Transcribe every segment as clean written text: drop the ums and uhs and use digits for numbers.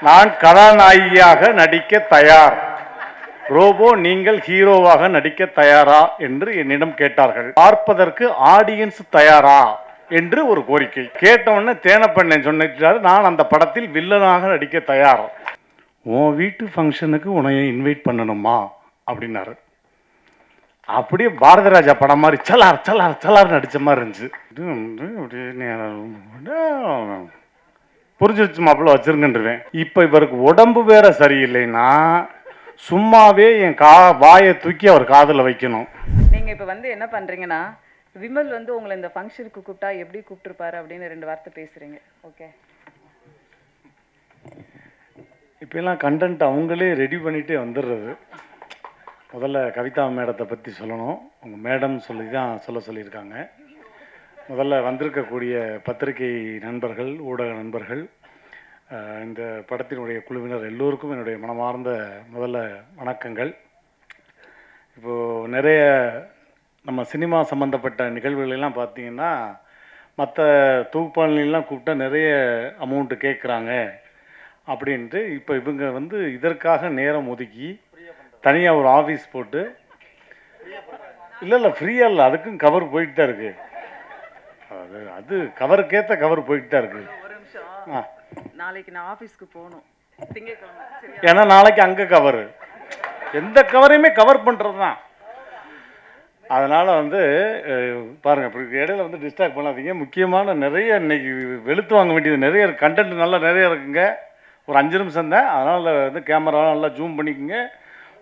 நான் கதாநாயகியாக நடிக்க தயார், ரோபோ நீங்கள் ஹீரோவாக நடிக்க தயாரா என்று என்னிடம் கேட்டார்கள். பார்ப்பதற்கு ஆடியன்ஸ் தயாரா என்று ஒரு கோரிக்கை கேட்டவுடனே தேனப்பண்ணன் சொன்னார், நான் அந்த படத்தில் வில்லனாக நடிக்க தயார். உன் வீட்டு ஃபங்க்ஷனுக்கு உன்னை இன்வைட் பண்ணணுமா அப்படின்னாரு. அப்படியே பாரதி ராஜா படம் மாதிரி சலார் சலார் சலார் நடிச்ச மாதிரி இருந்துச்சு. புரிஞ்சிருச்சு மாப்பிள்ள வச்சிருங்கன்றேன். இப்போ இவருக்கு உடம்பு வேற சரியில்லைன்னா சும்மாவே என் வாயை தூக்கி அவர் காதில் வைக்கணும். நீங்க இப்போ வந்து என்ன பண்றீங்கன்னா, விமல் வந்து உங்களை இந்த ஃபங்க்ஷனுக்கு கூப்பிட்டா எப்படி கூப்பிட்டுருப்பாரு அப்படின்னு 2 வார்த்தை பேசுறீங்க. ஓகே, இப்போலாம் கண்டென்ட் அவங்களே ரெடி பண்ணிகிட்டே வந்துடுறது. முதல்ல கவிதா மேடத்தை பற்றி சொல்லணும். அவங்க மேடம் சொல்லி தான் சொல்லியிருக்காங்க. முதல்ல வந்திருக்கக்கூடிய பத்திரிகை நண்பர்கள், ஊடக நண்பர்கள், இந்த படத்தினுடைய குழுவினர் எல்லோருக்கும் என்னுடைய மனமார்ந்த முதல்ல வணக்கங்கள். இப்போது நிறைய நம்ம சினிமா சம்மந்தப்பட்ட நிகழ்வுகளெல்லாம் பார்த்திங்கன்னா மற்ற தொகுப்பாளர்களெலாம் கூப்பிட்டா நிறைய அமௌண்ட்டு கேட்குறாங்க அப்படின்ட்டு இப்போ இவங்க வந்து இதற்காக நேரம் ஒதுக்கி தனியாக ஒரு ஆஃபீஸ் போட்டு, இல்லை ஃப்ரீயாக இல்லை, அதுக்கும் கவர் போயிட்டு தான் இருக்குது. அது கவருக்கேற்ற கவர் போயிட்டு தான் இருக்குது. ஒரு நிமிஷம், நாளைக்கு நான் ஆஃபீஸ்க்கு போகணும், ஏன்னா நாளைக்கு அங்கே கவர், எந்த கவரையுமே கவர் பண்ணுறது தான். அதனால் வந்து பாருங்கள், இப்படி இடையில வந்து டிஸ்ட்ராக்ட் பண்ணாதீங்க. முக்கியமான நிறைய இன்னைக்கு வெளுத்து வாங்க வேண்டியது நிறைய கண்டென்ட் நல்லா நிறைய இருக்குங்க. ஒரு 5 நிமிஷம் தான், அதனால் வந்து கேமராலாம் நல்லா ஜூம் பண்ணிக்கோங்க.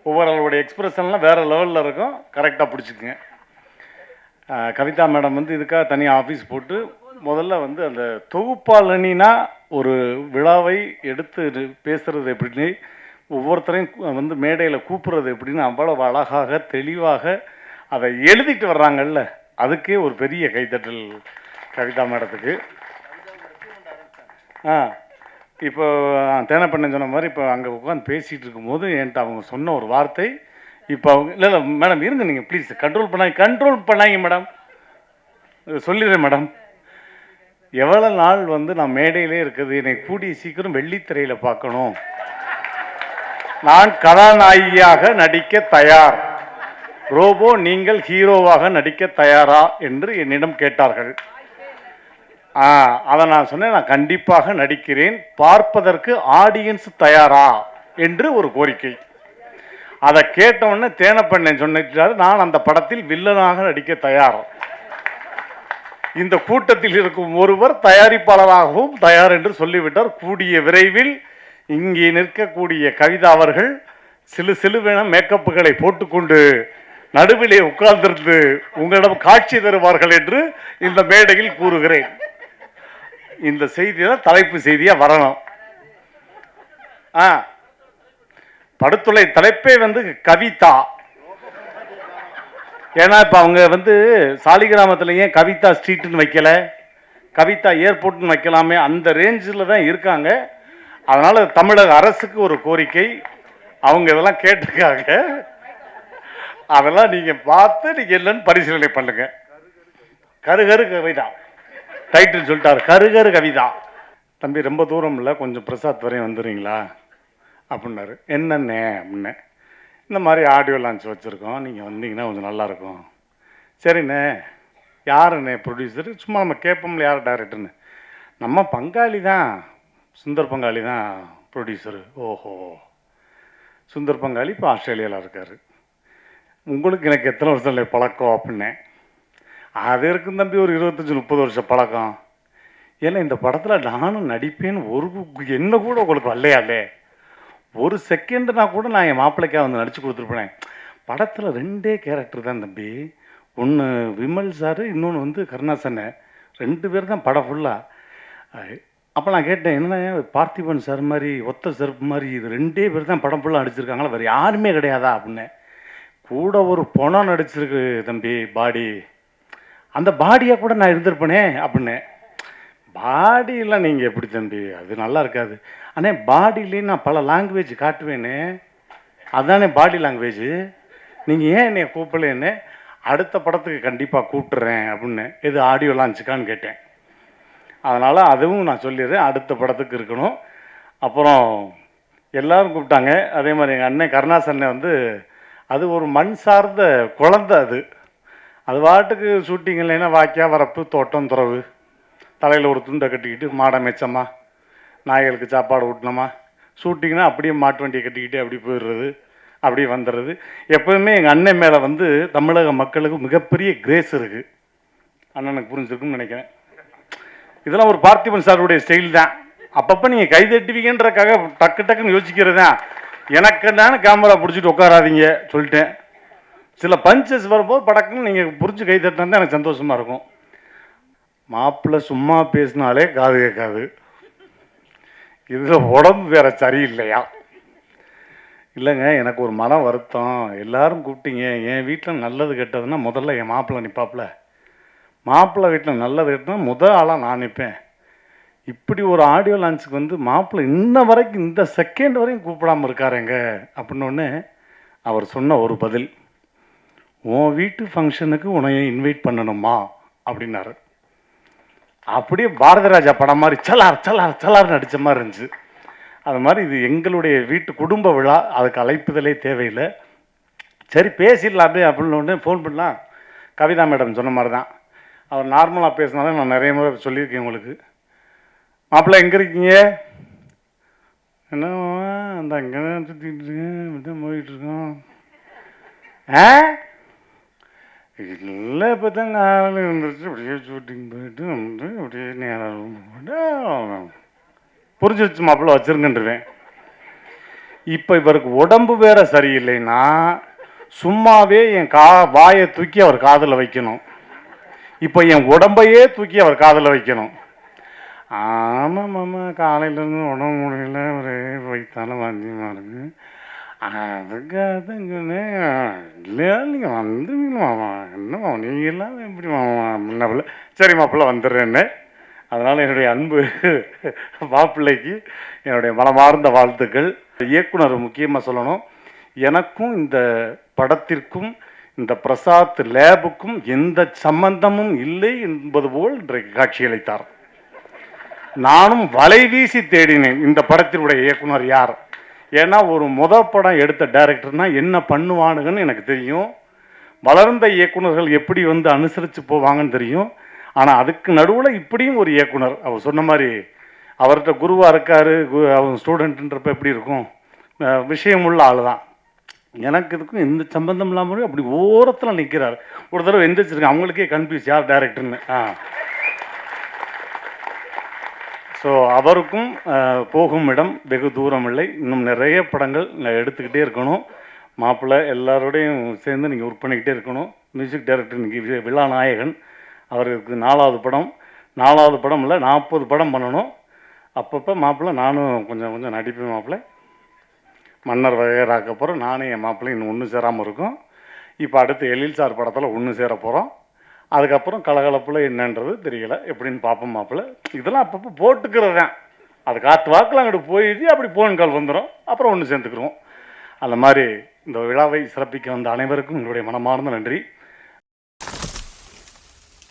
ஒவ்வொரு ஆளுடைய எக்ஸ்பிரஷன்லாம் வேறு லெவலில் இருக்கும், கரெக்டாக பிடிச்சிக்குங்க. கவிதா மேடம் வந்து இதுக்காக தனியாக ஆஃபீஸ் போட்டு முதல்ல வந்து அந்த தொகுப்பாளனினா ஒரு விழாவை எடுத்து பேசுகிறது எப்படின்னு, ஒவ்வொருத்தரையும் வந்து மேடையில் கூப்பிட்றது எப்படின்னு அவ்வளவு அழகாக தெளிவாக அதை எழுதிட்டு வர்றாங்கல்ல, அதுக்கே ஒரு பெரிய கைத்தட்டல் கவிதா மேடத்துக்கு. இப்போ தேனப்பண்ணன் சொன்ன மாதிரி இப்போ அங்கே உட்காந்து பேசிகிட்டு இருக்கும்போது என்கிட்ட அவங்க சொன்ன ஒரு வார்த்தை, இப்போ அவங்க இல்லை மேடம் இருங்க, நீங்கள் ப்ளீஸ் கண்ட்ரோல் பண்ணாங்க மேடம், சொல்லிடுறேன் மேடம். எவ்வளோ நாள் வந்து நான் மேடையிலே இருக்குது, என்னை கூடிய சீக்கிரம் வெள்ளித்திரையில் பார்க்கணும், நான் கதாநாயகியாக நடிக்க தயார், ரோபோ நீங்கள் ஹீரோவாக நடிக்க தயாரா என்று என்னிடம் கேட்டார்கள். அதை நான் சொன்னேன், நான் கண்டிப்பாக நடிக்கிறேன், பார்ப்பதற்கு ஆடியன்ஸ் தயாரா என்று ஒரு கோரிக்கை. அதை கேட்டவுடனே தேனப்பண்ணன் சொன்னார், நான் அந்த படத்தில் வில்லனாக நடிக்க தயார். இந்த கூட்டத்தில் இருக்கும் ஒருவர் தயாரிப்பாளராகவும் தயார் என்று சொல்லிவிட்டார். கூடிய விரைவில் இங்கே நிற்கக்கூடிய கவிதா அவர்கள் சிலுவென மேக்கப்புகளை போட்டுக்கொண்டு நடுவிலே உட்கார்ந்திருந்து உங்களிடம் காட்சி தருவார்கள் என்று இந்த மேடையில் கூறுகிறேன். இந்த செய்தியில் தலைப்பு செய்தியா வரணும். படுத்துளை தலைப்பே வந்து கவிதா. ஏன்னா இப்போ அவங்க வந்து சாலிகிராமத்தில் ஏன் கவிதா ஸ்ட்ரீட்னு வைக்கல, கவிதா ஏர்போர்ட்னு வைக்கலாமே, அந்த ரேஞ்சில் தான் இருக்காங்க. அதனால் தமிழக அரசுக்கு ஒரு கோரிக்கை, அவங்க இதெல்லாம் கேட்டிருக்காங்க, அதெல்லாம் நீங்கள் பார்த்து நீங்கள் என்னன்னு பரிசீலனை பண்ணுங்க. கருகரு கவிதா டைட்டில் சொல்லிட்டார், கருகரு கவிதா. தம்பி ரொம்ப தூரம் இல்லை, கொஞ்சம் பிரசாத் வரையும் வந்துடுறீங்களா அப்படின்னாரு. என்னண்ணே அப்படின்னே, இந்த மாதிரி ஆடியோ லான்ச் வச்சுருக்கோம், நீங்கள் வந்தீங்கன்னா கொஞ்சம் நல்லாயிருக்கும். சரிண்ணே, யாருண்ணே ப்ரொடியூசர், சும்மா நம்ம கேட்போம்ல யார் டைரக்டர்னு, நம்ம பங்காளி தான், சுந்தர் பங்காளி தான் ப்ரொடியூசரு. ஓஹோ, சுந்தர் பங்காளி இப்போ ஆஸ்திரேலியாவில் இருக்கார், உங்களுக்கு எனக்கு எத்தனை வருஷம் இல்லை பழக்கம் அப்படின்னேன். அது இருக்கும் தம்பி, ஒரு 25-30 வருஷம் பழக்கம். ஏன்னா இந்த படத்தில் நானும் நடிப்பேன்னு ஒரு என்ன கூட உங்களுக்கு வரலையாலே, ஒரு செகண்ட்னா கூட நான் என் மாப்பிள்ளைக்காக வந்து நடித்து கொடுத்துருப்பேன். படத்தில் 2 கேரக்டர் தான் தம்பி, ஒன்று விமல் சார், இன்னொன்று வந்து கருணாசனை, 2 பேர் தான் படம் ஃபுல்லாக. அப்போ நான் கேட்டேன், என்ன பார்த்திபன் சார் மாதிரி ஒத்த செருப்பு மாதிரி இது 2 பேர் தான் படம் ஃபுல்லாக நடிச்சிருக்காங்களா, வேறு யாருமே கிடையாதா அப்படின்னு. கூட ஒரு பணம் நடிச்சிருக்கு தம்பி பாடி, அந்த பாடியாக கூட நான் இருந்திருப்பேனே அப்படின்னு. பாடியெல்லாம் நீங்கள் எப்படி தம்பி, அது நல்லா இருக்காது. ஆனால் பாடியிலேயே நான் பல லாங்குவேஜ் காட்டுவேனே, அதுதானே பாடி லாங்குவேஜ். நீங்கள் ஏன் என்னை கூப்பிடலேன்னு, அடுத்த படத்துக்கு கண்டிப்பாக கூப்பிட்டுறேன் அப்படின்னு. எது ஆடியோ லான்ச்சுக்கான்னு கேட்டேன். அதனால் அதுவும் நான் சொல்லிடுறேன், அடுத்த படத்துக்கு இருக்கணும். அப்புறம் எல்லாரும் கூப்பிட்டாங்க. அதே மாதிரி எங்கள் அண்ணன் கருணாஸ் அண்ணன் வந்து அது ஒரு மண் சார்ந்த குழந்தை அது. அது பாட்டுக்கு ஷூட்டிங் இல்லைன்னா வாய்க்கா வரப்பு தோட்டம் துறவு தலையில் ஒரு துண்டை கட்டிக்கிட்டு மாடை மேய்ச்சம்மா நாய்களுக்கு சாப்பாடு ஊட்டினோமா ஷூட்டிங்னா அப்படியே மாட்டு வண்டியை கட்டிக்கிட்டு அப்படி போயிடுறது அப்படியே வந்துடுறது. எப்போவுமே எங்கள் அண்ணன் மேலே வந்து தமிழக மக்களுக்கு மிகப்பெரிய கிரேஸ் இருக்குது. அண்ணனுக்கு புரிஞ்சிருக்குன்னு நினைக்கிறேன். இதெல்லாம் ஒரு பார்த்திபன் சாருடைய ஸ்டைல் தான். அப்பப்போ நீங்கள் கை தட்டுவீங்கன்றக்காக டக்கு டக்குன்னு யோசிக்கிறது தான். எனக்கு என்னன்னு கேமரா பிடிச்சிட்டு உட்காராதீங்க சொல்லிட்டேன். சில பஞ்சஸ் வரும்போது படக்குன்னு நீங்கள் புரிஞ்சு கை தட்டினா தான் எனக்கு சந்தோஷமாக இருக்கும். மாப்பிள்ளை சும்மா பேசினாலே காது கேட்காது. இதில் உடம்பு வேற சரியில்லையா? இல்லைங்க, எனக்கு ஒரு மன வருத்தம். எல்லாரும் கூப்பிட்டீங்க, என் வீட்டில் நல்லது கெட்டதுன்னா முதல்ல என் மாப்பிள்ளை நிற்பாப்புல. மாப்பிள்ளை வீட்டில் நல்லது கெட்டதுன்னா முதல் ஆளாக நான் நிற்பேன். இப்படி ஒரு ஆடியோ லான்ச்சுக்கு வந்து மாப்பிள்ளை இன்ன வரைக்கும் இந்த செகண்ட் வரையும் கூப்பிடாமல் இருக்காருங்க அப்படின்னோடனே அவர் சொன்ன ஒரு பதில், உன் வீட்டு ஃபங்க்ஷனுக்கு உன்னைய இன்வைட் பண்ணணுமா அப்படின்னாரு. அப்படியே பாரதி ராஜா படம் மாதிரி சலார் சலார் சலார் நடித்த மாதிரி இருந்துச்சு. அது மாதிரி இது எங்களுடைய வீட்டு குடும்ப விழா, அதுக்கு அழைப்புதலே தேவையில்லை. சரி பேசிடலாமே அப்படின்னு ஃபோன் பண்ணலாம். கவிதா மேடம் சொன்ன மாதிரி தான். அவர் நார்மலாக பேசினாலும் நான் நிறைய முறை சொல்லியிருக்கேன் உங்களுக்கு. மாப்பிள்ளை எங்கே இருக்கீங்க? என்ன அந்த அங்கே தான் சுற்றிட்டு இருக்கேன் போயிட்டுருக்கோம். ஆ இல்லை இப்போ தான் காலையில் இருந்துச்சு அப்படியே ஷூட்டிங் போயிட்டு வந்து அப்படியே நேரம் போட்டு புரிஞ்சிருச்சு மாப்பிள்ளை வச்சுருங்கன்றுவேன். இப்போ இவருக்கு உடம்பு வேற சரியில்லைன்னா சும்மாவே என் வாயை தூக்கி அவர் காதில் வைக்கணும். இப்போ என் உடம்பையே தூக்கி அவர் காதில் வைக்கணும். ஆமாம் மாமா, காலையிலேருந்து உடம்பு முடியல, ஒரே வயிற்றால வாந்தியமாக இருக்கு. அதுக்காக சொன்னேன், இல்லையா நீங்கள் வந்துவீங்க மாமா, என்ன மாமா நீங்கள் எல்லாம் எப்படி மாமா முன்னாப்பில். சரி மாப்பிள்ளை வந்துடுறேன்னு. அதனால் என்னுடைய அன்பு மாப்பிள்ளைக்கு என்னுடைய மனமார்ந்த வாழ்த்துக்கள். இயக்குனர் முக்கியமாக சொல்லணும், எனக்கும் இந்த படத்திற்கும் இந்த பிரசாத் லேபுக்கும் எந்த சம்பந்தமும் இல்லை என்பது போல் இன்றைக்கு காட்சியளித்தார். நானும் வலை வீசி தேடினேன் இந்த படத்தினுடைய இயக்குனர் யார். ஏன்னா ஒரு படம் எடுத்த டைரக்டர்னா என்ன பண்ணுவானுங்கன்னு எனக்கு தெரியும். வளர்ந்த இயக்குனர்கள் எப்படி வந்து அனுசரித்து போவாங்கன்னு தெரியும். ஆனால் அதுக்கு நடுவில் இப்படியும் ஒரு இயக்குனர், அவர் சொன்ன மாதிரி அவர்கிட்ட குருவாக இருக்கார், அவர் ஸ்டூடெண்ட்டுன்றப்ப எப்படி இருக்கும், விஷயமுள்ள ஆள் தான். எனக்கு இதுக்கும் எந்த சம்பந்தம் இல்லாமல் அப்படி ஓரத்தில் நிற்கிறார். ஒரு தடவை எந்திரிச்சிருக்கேன், அவங்களுக்கே கன்ஃபியூஸ் யார் டைரக்டர்னு. ஸோ அவருக்கும் போகும் இடம் வெகு தூரம் இல்லை. இன்னும் நிறைய படங்கள் எடுத்துக்கிட்டே இருக்கணும். மாப்பிள்ளை எல்லாரோடையும் சேர்ந்து நீங்கள் ஒர்க் பண்ணிக்கிட்டே இருக்கணும். மியூசிக் டைரக்டர் இன்றைக்கி விழாநாயகன், அவருக்கு 4வது படம். 4வது படம் இல்லை, 40 படம் பண்ணணும். அப்பப்போ மாப்பிள்ளை நானும் கொஞ்சம் கொஞ்சம் நடிப்பேன். மாப்பிள்ளை மன்னர் வகையராக்க போகிறோம். நானும் என் மாப்பிள்ளை இன்னும் ஒன்று சேராமல் இருக்கும். இப்போ அடுத்து எழில் சார் படத்தில் ஒன்று சேர போகிறோம். அதுக்கப்புறம் கலகலப்பில் என்னன்றது தெரியல, எப்படின்னு பார்ப்போம். மாப்பிள்ளை இதெல்லாம் அப்பப்போ போட்டுக்கிறது தான். அது காற்று வாக்கில் அங்கிட்டு போயிடுச்சு, அப்படி போன் கால் வந்துடும், அப்புறம் ஒன்று சேர்ந்துக்குருவோம். அந்த மாதிரி இந்த விழாவை சிறப்பிக்க வந்த அனைவருக்கும் உங்களுடைய மனமார்ந்த நன்றி.